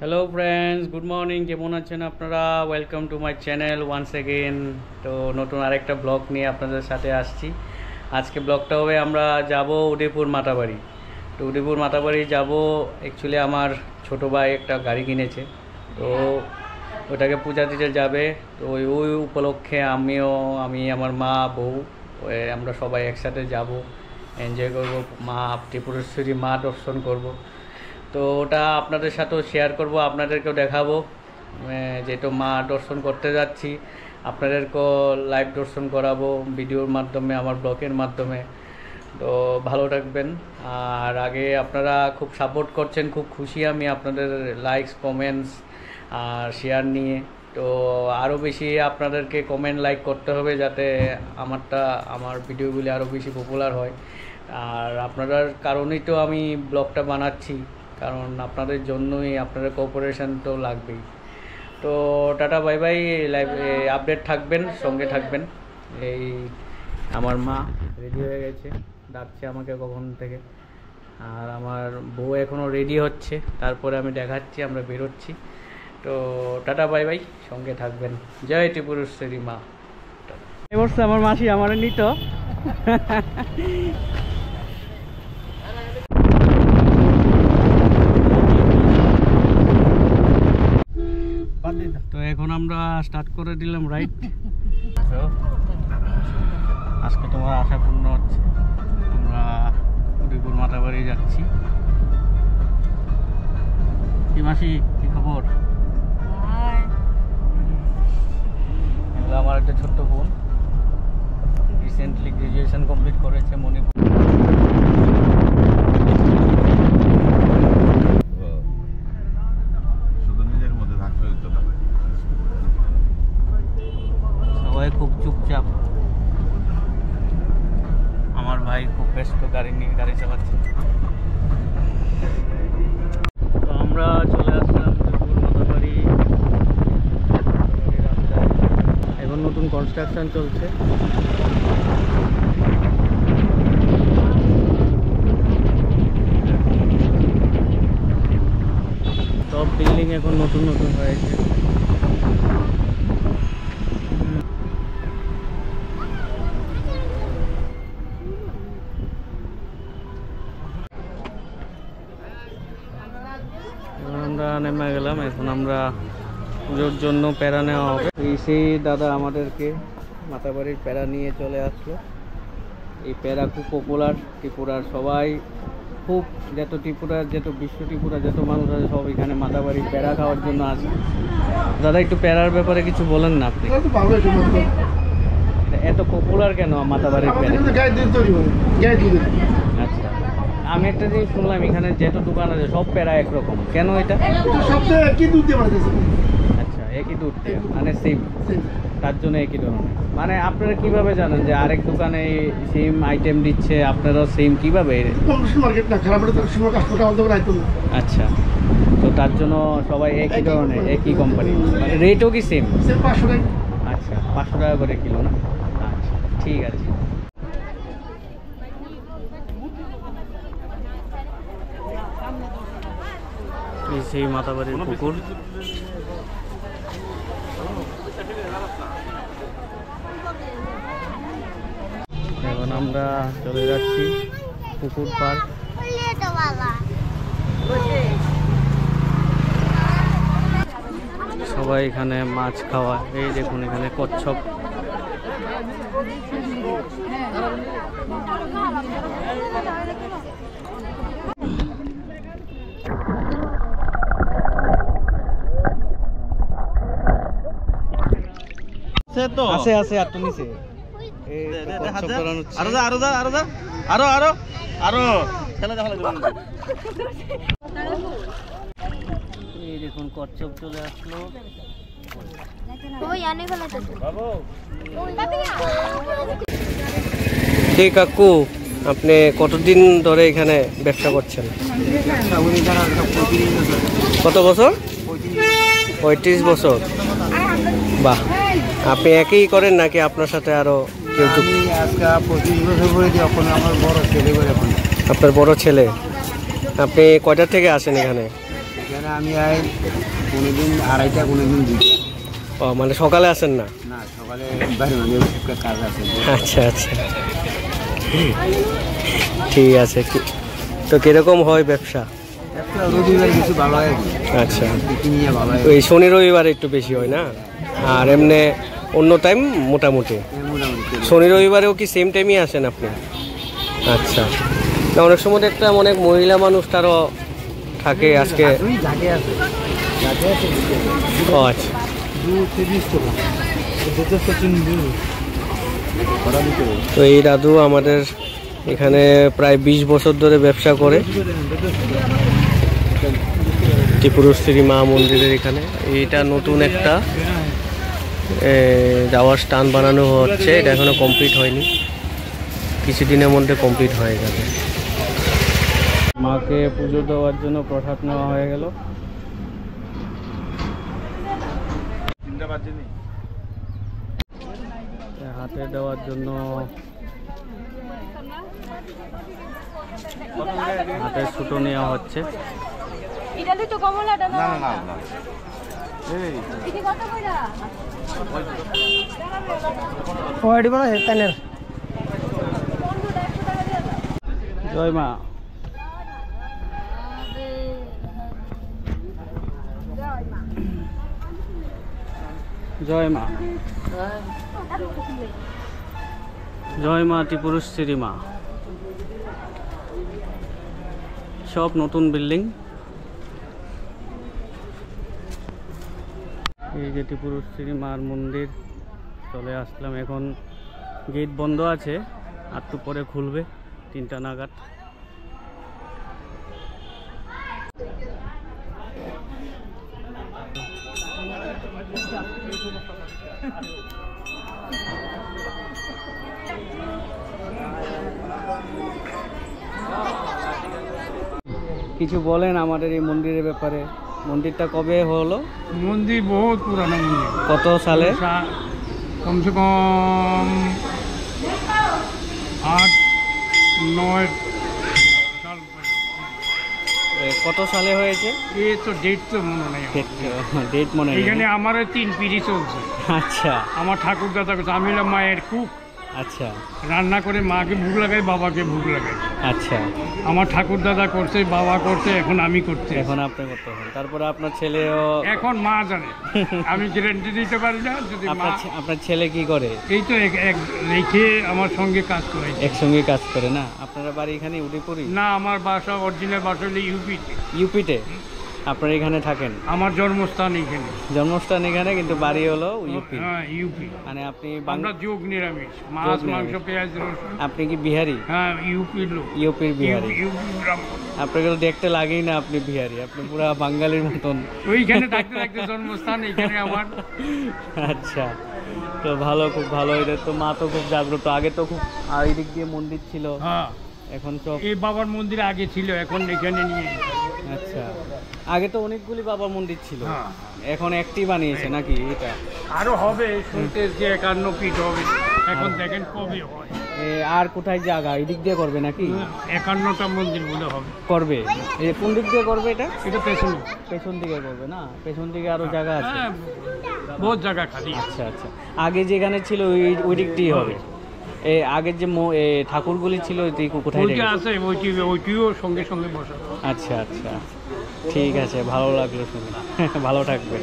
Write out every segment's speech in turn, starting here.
Hello friends, good morning. কেমন আছেন আপনারা? Welcome to my channel once again. তো নতুন আরেকটা ব্লগ নিয়ে আপনাদের সাথে আসছি। আজকে ব্লগটা হবে আমরা যাব উদয়পুর মাতাবাড়ি। তো উদয়পুর মাতাবাড়ি যাব। অ্যাকচুয়ালি আমার ছোটো ভাই একটা গাড়ি কিনেছে, তো ওটাকে পূজা দিতে যাবে। তো ওই উপলক্ষে আমি আমার মা বউ আমরা সবাই একসাথে যাব, এনজয় করব, মা ত্রিপুরেশ্বরী মা দর্শন করব। তো ওটা আপনাদের সাথেও শেয়ার করব, আপনাদেরকেও দেখাবো। যেহেতু মা দর্শন করতে যাচ্ছি, আপনাদেরকেও লাইভ দর্শন করাবো ভিডিওর মাধ্যমে, আমার ব্লগের মাধ্যমে। তো ভালো থাকবেন। আর আগে আপনারা খুব সাপোর্ট করছেন, খুব খুশি আমি আপনাদের লাইকস, কমেন্টস আর শেয়ার নিয়ে। তো আরও বেশি আপনাদেরকে কমেন্ট লাইক করতে হবে, যাতে আমার ভিডিওগুলি আরও বেশি পপুলার হয়। আর আপনাদের কারণেই তো আমি ব্লগটা বানাচ্ছি, কারণ আপনাদের জন্যই, আপনাদের কোঅপারেশন তো লাগবেই। তো tata, bye bye. Live update থাকবেন, সঙ্গে থাকবেন। এই আমার মা রেডি হয়ে গেছে, ডাকছে আমাকে কখন থেকে। আর আমার বউ এখনও রেডি হচ্ছে, তারপরে আমি দেখাচ্ছি, আমরা বেরোচ্ছি। তো টাটা, বাই বাই, সঙ্গে থাকবেন। জয় ত্রিপুরেশ্বরী মা। এবার আমার মাসি আমার নিত। তো এখন আমরা স্টার্ট করে দিলাম রাইড। তো আজকে তোমার আশা পূর্ণ হচ্ছে, আমরা উদয়পুর মাতাবাড়ি যাচ্ছি। কি মাসি, কি খবর? আমার একটা ছোট্ট বোন, রিসেন্টলি গ্রাজুয়েশন কমপ্লিট করেছে মণিপুর। সবাই খুব চুপচাপ, আমার ভাই খুব ব্যস্ত গাড়ি চালাচ্ছে। তো আমরা চলে আসলাম উদয়পুর মাতাবাড়ি। এখন নতুন কনস্ট্রাকশন চলছে। সব বিল্ডিং এখন নতুন নতুন হয়েছে। আমরা নেমে গেলাম, এখন আমরা পুজোর জন্য প্যারা নেওয়া হবে। সেই দাদা আমাদেরকে মাতাবাড়ির প্যারা নিয়ে চলে আসলো। এই প্যারা খুব পপুলার ত্রিপুরার, সবাই খুব, যত বিশ্ব ত্রিপুরা যত মানুষ আছে সব এখানে মাতাবাড়ির প্যারা খাওয়ার জন্য আসে। দাদা, একটু প্যারার ব্যাপারে কিছু বলেন না আপনি। এত পপুলার কেন মাতাবাড়ির প্যারা? আচ্ছা, আমি একটা জিনিস শুনলাম, এখানে যত দোকান আছে সব প্যারা একরকম, কেন এটা? আচ্ছা, একই দুধ দিয়ে, মানে সেম, তার জন্য একই ধরনের। মানে আপনারা কিভাবে জানেন যে আরেক দোকানে সেম আইটেম দিচ্ছে, আপনারাও সেম কিভাবে? আচ্ছা, তো তার জন্য সবাই একই ধরনের, একই কোম্পানি, মানে রেটও কি সেম? আচ্ছা, 500 টাকা করে কিলো না? আচ্ছা, ঠিক আছে। সেই মাতাবাড়ির পুকুর। এখন আমরা চলে যাচ্ছি পুকুর পাড়। সবাই এখানে মাছ খাওয়া। এই দেখুন, এখানে কচ্ছপ। আছে আছে, আর তো নিচে এই দেখুন কচ্ছপ চলে আসলো। ঠিক কাকু, আপনি কতদিন ধরে এখানে ব্যবসা করছেন? কত বছর? 35 বছর। বাহ, আপনি একই করেন নাকি আপনার সাথে আরো কেউ যুক্ত? আজকে 25 বছর করে এখন আমার বড় ছেলে করে। আপনার বড় ছেলে। আপনি কয়টা থেকে আসেন এখানে? এখানে আমি আই কোনোদিন 2:30 কোনোদিন 2টা। ও মানে সকালে আসেন না? না, সকালে বাইরে মানে কাজ আছে। আচ্ছা আচ্ছা, ঠিক আছে। তো কিরকম হয় ব্যবসা? একটা রবিবার কিছু ভালো হয়। আচ্ছা, নিয়ে ভালো হয়। ওই শনি রবিবার একটু বেশি হয় না, আর এমনি অন্য টাইম মোটামুটি। মোটামুটি শনি রবিবারেও কি সেম টাইমই আসেন আপনি? আচ্ছা, না অনেক সময় একটা অনেক মহিলা মানুষ তারও থাকে আজকে। ওই জাগে আছে, জাগে আছে। ও আচ্ছা, 2-30 টাকা। এটা তো চিনি দিই। বড় দিতে। তো এই দাদু আমাদের এখানে প্রায় 20 বছর ধরে ব্যবসা করে ত্রিপুরেশ্বরী মা মন্দিরের এখানে। এইটা নতুন একটা যাওয়ার স্থান বানানো হচ্ছে, এটা এখনো কমপ্লিট হয়নি, কিছুদিনের মধ্যে কমপ্লিট হয়ে যাবে। মাকে পুজো দেওয়ার জন্য প্রসাদ নেওয়া হয়ে গেল। হাতে দেওয়ার জন্য হাতে ছুটো নেওয়া হচ্ছে। জয় মা। জয় মা, জয় মা ত্রিপুরেশ্বরী মা। সব নতুন বিল্ডিং। এই যে ত্রিপুরেশ্বরী মার মন্দির চলে আসলাম। এখন গেট বন্ধ আছে, আর একটু পরে খুলবে 3টা নাগাদ। কিছু বলেন আমাদের এই মন্দিরের ব্যাপারে। মন্দিরটা কবে হলো? মন্দির বহুত পুরানো মন্দির। কত সালে? কমসে কম 8-9 সাল। কত সালে হয়েছে? এই তো ডেট তো মনে নেই। ডেট মনে নেই। এখানে আমারও 3 পিঁড়ি চলছে। আচ্ছা, আমার ঠাকুর দাদা করছে, আমি হলাম মায়ের কুক। আচ্ছা রান্না করে মাকে ভোগ লাগাই, বাবাকে ভোগ লাগাই। আচ্ছা, আমার ঠাকুর দাদা করছে, বাবা করছে, এখন আমি করছি। এখন আপনি করতে হবে। তারপরে আপনার ছেলেও? এখন মা জানে, আমি গ্যারান্টি দিতে পারি না। যদি আপনার ছেলে কি করে? এই তো এক রেখে আমার সঙ্গে কাজ করে। একসঙ্গে কাজ করে না? আপনারা বাড়ি এখানে উদয়পুরে? না, আমার বাসা অরিজিনাল বাসা হলো ইউপিতে। ইউপিতে আপনারা এখানে থাকেন? আমার জন্মস্থান এখানে। জন্মস্থান এখানে, কিন্তু বাড়ি হলো ইউপি। হ্যাঁ, ইউপি। মানে আপনি আমরা যোগ নিরামিষ, মাছ মাংস পেঁয়াজ রসুন। আপনি কি বিহারি? হ্যাঁ, ইউপির লোক। ইউপির বিহারি। ইউপি ব্রাহ্মণ। আপনাকে তো দেখতে লাগেই না আপনি বিহারি, আপনি পুরা বাঙালির মতন। ওইখানে থাকতে থাকতে জন্মস্থান এখানে আমার। আচ্ছা, তো ভালো, খুব ভালো। এটা তো মা তো খুব জাগ্রত। আগে তো খুব এই দিক দিয়ে মন্দির ছিল, হ্যাঁ এখন সব। এই বাবার মন্দির আগে ছিল, এখন এখানে নিয়ে। আচ্ছা, আগে তো অনেকগুলি বাবার মন্দির ছিল, হ্যাঁ। এখন একটি বানিয়েছে নাকি? এটা আরো হবে, শুনতে যে 51 ফিট হবে। এখন দেখেন কবে হয়। আর কোথায় জায়গা এই দিক দিয়ে করবে নাকি? 51টা মন্দির বলে হবে। করবে। এই কোন দিক দিয়ে করবে এটা? এটা পেছনে, পেছন দিকে করবে না? পেছন দিকে আরো জায়গা আছে? হ্যাঁ, বহুত জায়গা খালি। আচ্ছা আচ্ছা, আগে যেখানে ছিল ওই দিকটি হবে। এই আগের যে ঠাকুরগুলি ছিল ওই কোথায় ওইটা আছে, ওইটিও সঙ্গে সঙ্গে বসা। আচ্ছা আচ্ছা, ঠিক আছে, ভালো লাগলো শুনে। ভালো থাকবেন।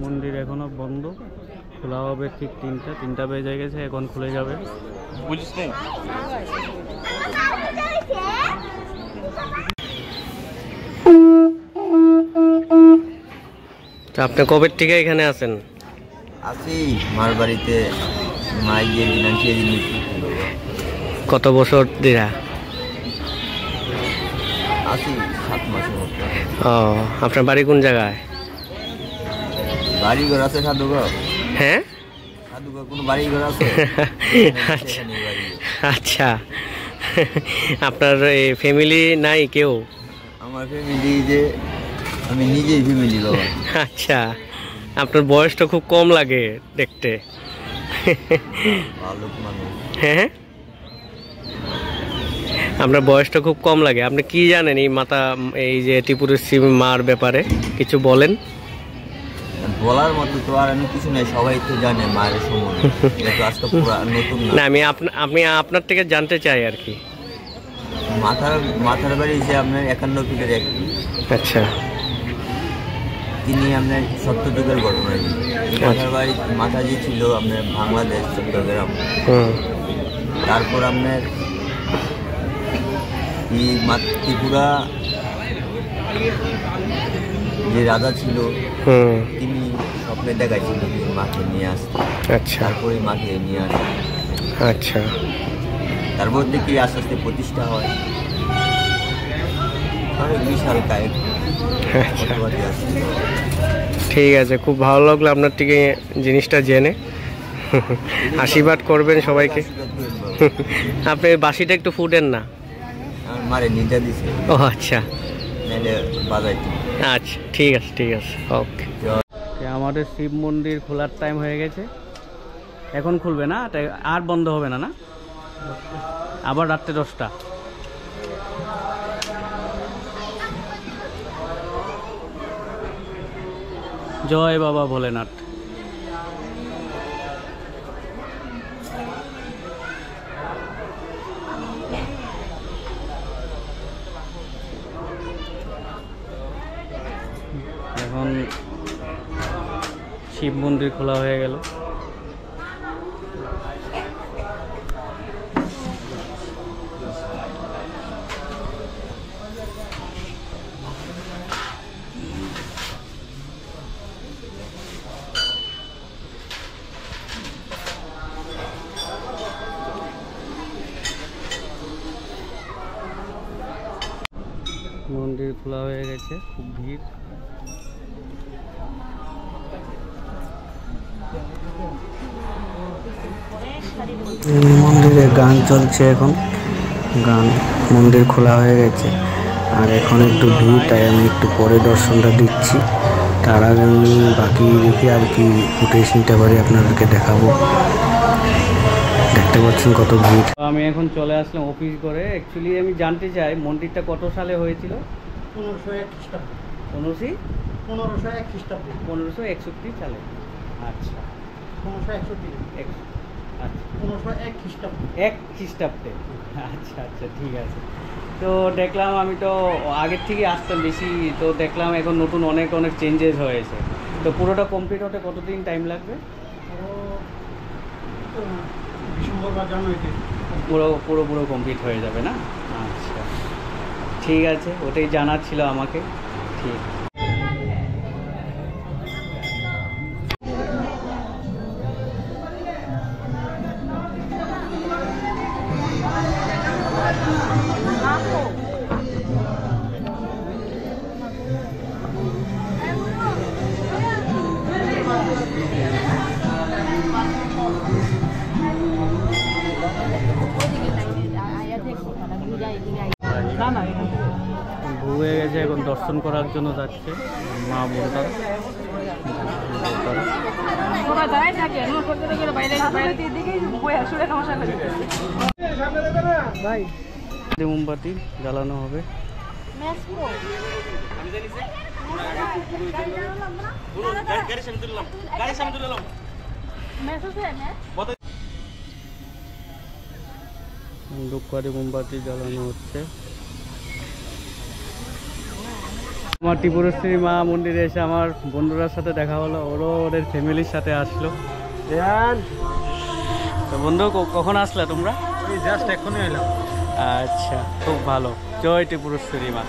মন্দির এখনো বন্ধ, খোলা হবে ঠিক 3টা বেজে গেছে, এখন খুলে যাবে। বুঝিস না? আপনি কবে থেকে এখানে আছেন? আছি মার বাড়িতে। মা গিয়ে দিন কত বছর দিরা? আছি 7 মাসের মতো। ও, আপনার বাড়ি কোন জায়গায়? বাড়ি ঘর আছে সাধুঘর? হ্যাঁ, সাধুঘর কোনো বাড়ি ঘর আছে? আচ্ছা, আপনার ফ্যামিলি নাই কেউ? আমার ফ্যামিলি যে আমি নিজেই ফ্যামিলি বাবা। আচ্ছা, আপনার বয়সটা খুব কম লাগে দেখতে। ভালো মানুষ। হ্যাঁ, আপনার বয়সটা খুব কম লাগে। আপনি কি জানেন এই মাতা, এই যে ত্রিপুরেশ্বরী মার ব্যাপারে কিছু বলেন? বলার মতো তো আর আমি কিছু নাই, সবাই তো জানে মায়ের সম্বন্ধে, এটা তো আজকে পুরা নতুন না, না। আমি আপনার থেকে জানতে চাই আর কি। মাথার বাড়ি যে আপনার 51 ফিটের এক, আচ্ছা তিনি আপনার সত্যযুগের ঘটনা। এই মাথার বাড়ি মাতাজি ছিল আপনার বাংলাদেশ চট্টগ্রাম। তারপর আপনার এই ত্রিপুরা যে রাজা ছিল তিনি স্বপ্নে দেখাইছিল মাকে নিয়ে আসতে। আচ্ছা, তারপরে মাকে নিয়ে আসে। আচ্ছা, তারপর থেকে আস্তে আস্তে প্রতিষ্ঠা হয়। অনেক বিশাল কায়ক আছে। ঠিক আছে, খুব ভালো লাগলো আপনার থেকে জিনিসটা জেনে। আশীর্বাদ করবেন সবাইকে। আপনি বাঁশিটা একটু ফুটেন না। আমার মারে নির্জা দিছে। ও আচ্ছা, নাহলে বাজাইতে। আচ্ছা ঠিক আছে, ঠিক আছে, ওকে। আমাদের শিব মন্দির খোলার টাইম হয়ে গেছে, এখন খুলবে না, আর বন্ধ হবে না? না, আবার রাত্রে 10টা। জয় বাবা ভোলেনাথ। এখন শিব মন্দির খোলা হয়ে গেল। মন্দির খোলা হয়ে গেছে, খুব ভিড়। মন্দিরে গান চলছে এখন, গান। মন্দির খোলা হয়ে গেছে আর এখন একটু ভিড়, তাই আমি একটু পরে দর্শনটা দিচ্ছি। তার আগে আমি বাকি দেখি আর কি ফুটেজ নিতে পারি, আপনাদেরকে দেখাবো। দেখতে পাচ্ছেন কত ভিড়। আমি এখন চলে আসলাম অফিস করে। অ্যাকচুয়ালি আমি জানতে চাই মন্দিরটা কত সালে হয়েছিল? 1501 খ্রিস্টাব্দে। 1501 খ্রিস্টাব্দে। 1561 সালে। আচ্ছা, 1561। আচ্ছা, 1501 খ্রিস্টাব্দে। 1 খ্রিস্টাব্দে। আচ্ছা আচ্ছা, ঠিক আছে। তো দেখলাম, আমি তো আগের থেকে আসতাম বেশি, তো দেখলাম এখন নতুন অনেক চেঞ্জেস হয়েছে। তো পুরোটা কমপ্লিট হতে কতদিন টাইম লাগবে? ডিসেম্বর বা জানুয়ারিতে পুরো কমপ্লিট হয়ে যাবে না? আচ্ছা ঠিক আছে, ওটাই জানার ছিল আমাকে। ঠিক। ভুয়ে গেছে, এখন দর্শন করার জন্য যাচ্ছে মা বোনটা। মোমবাতি জ্বালানো হবে। ধূপকাঠি মোমবাতি জ্বালানো হচ্ছে। আমার ত্রিপুরেশ্বরী মা মন্দিরে এসে আমার বন্ধুরার সাথে দেখা হলো, ওরও ওদের ফ্যামিলির সাথে আসলো। তো বন্ধু, কখন আসলা তোমরা? জাস্ট এখনই এলাম। আচ্ছা, খুব ভালো। জয় ত্রিপুরেশ্বরী মা।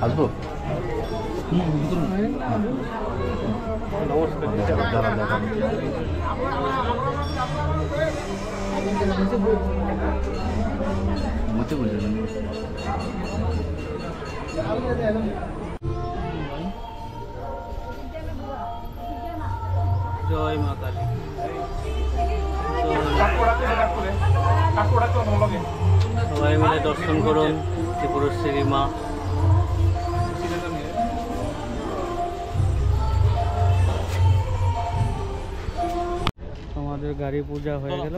আসবো। জয় মা কালী। সবাই মিলে দর্শন করুন ত্রিপুরেশ্বরী মা। আমাদের গাড়ি পূজা হয়ে গেল।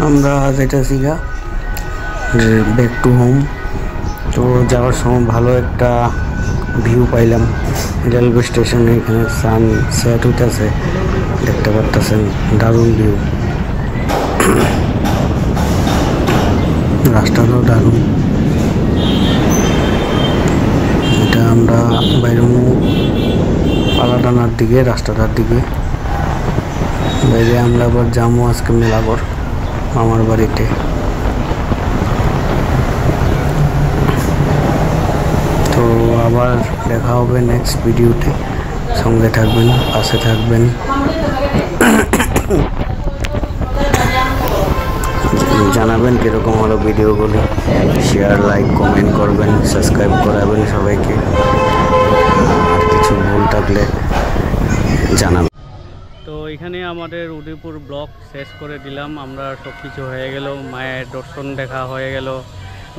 আমরা যেতেছি ব্যাক টু হোম। তো যাওয়ার সময় ভালো একটা ভিউ পাইলাম রেলওয়ে স্টেশনে। এখানে সানসেট হইতেছে, দেখতে পারতেছেন, দারুণ ভিউ। রাস্তাটাও দারুণ। এটা আমরা বাইরে পালাডানার দিকে, রাস্তাটার দিকে বাইরে আমরা আবার যাবো আজকে মেলাঘর আমার বাড়িতে। তো আবার দেখা হবে নেক্সট ভিডিওতে। সঙ্গে থাকবেন, পাশে থাকবেন। জানাবেন কীরকম হলো ভিডিওগুলো। শেয়ার, লাইক, কমেন্ট করবেন, সাবস্ক্রাইব করাবেন সবাইকে। আর কিছু ভুল থাকলে জানাবেন। তো এখানে আমাদের উদয়পুর ব্লগ শেষ করে দিলাম। আমরা সব কিছু হয়ে গেল, মায়ের দর্শন দেখা হয়ে গেল,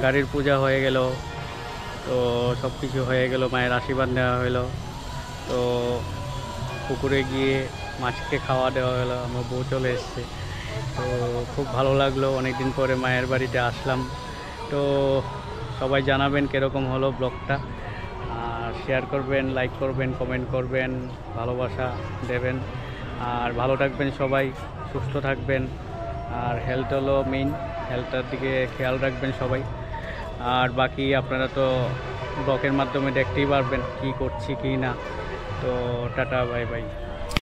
গাড়ির পূজা হয়ে গেল, তো সব কিছু হয়ে গেল, মায়ের আশীর্বাদ নেওয়া হলো। তো পুকুরে গিয়ে মাছকে খাওয়া দেওয়া হলো, আমার বউ চলে এসছে। তো খুব ভালো লাগলো, অনেক দিন পরে মায়ের বাড়িতে আসলাম। তো সবাই জানাবেন কীরকম হলো ব্লগটা, আর শেয়ার করবেন, লাইক করবেন, কমেন্ট করবেন, ভালোবাসা দেবেন। আর ভালো থাকবেন সবাই, সুস্থ থাকবেন। আর হেলথ হলো মেইন, হেলথটার দিকে খেয়াল রাখবেন সবাই। আর বাকি আপনারা তো ব্লগের মাধ্যমে দেখতেই পারবেন কি করছি কি না। তো টাটা, বাই বাই।